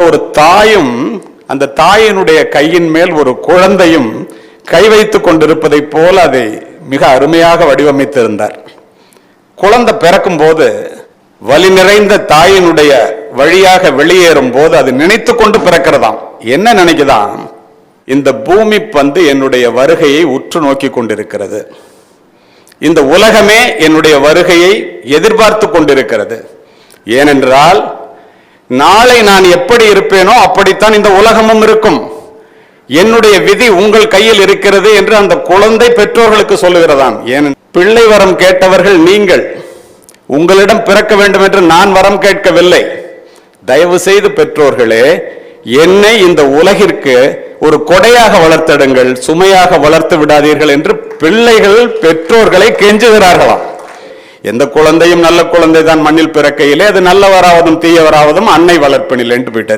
ஒரு தாயும் அந்த தாயினுடைய கையின் மேல் ஒரு குழந்தையும் கை வைத்துக் கொண்டிருப்பதை போல அதை மிக அருமையாக வடிவமைத்திருந்தார். குழந்தை பிறக்கும் போது வலி நிறைந்த தாயினுடைய வழியாக வெளியேறும் போது அது நினைத்து கொண்டு பிறக்கிறதாம். என்ன நினைக்குதான்? இந்த பூமி பந்து என்னுடைய வருகையை உற்று நோக்கி கொண்டிருக்கிறது, இந்த உலகமே என்னுடைய வருகையை எதிர்பார்த்து கொண்டிருக்கிறது. ஏனென்றால் நாளை நான் எப்படி இருப்பேனோ அப்படித்தான் இந்த உலகமும் இருக்கும். என்னுடைய விதி உங்கள் கையில் இருக்கிறது என்று அந்த குழந்தை பெற்றோர்களுக்கு சொல்லுகிறதாம். ஏன் பிள்ளை வரம் கேட்டவர்கள் நீங்கள், உங்களிடம் பிறக்க வேண்டும் என்று நான் வரம் கேட்கவில்லை. தயவு செய்து பெற்றோர்களே, என்னை இந்த உலகிற்கு ஒரு கொடையாக வளர்த்திடுங்கள், சுமையாக வளர்த்து விடாதீர்கள் என்று பிள்ளைகள் பெற்றோர்களை கெஞ்சுகிறார்களாம். எந்த குழந்தையும் நல்ல குழந்தை தான் மண்ணில் பிறக்கையிலே அது நல்லவராவதும் தீயவராவதும் அன்னை வளர்ப்பினில் என்று போயிட்டார்.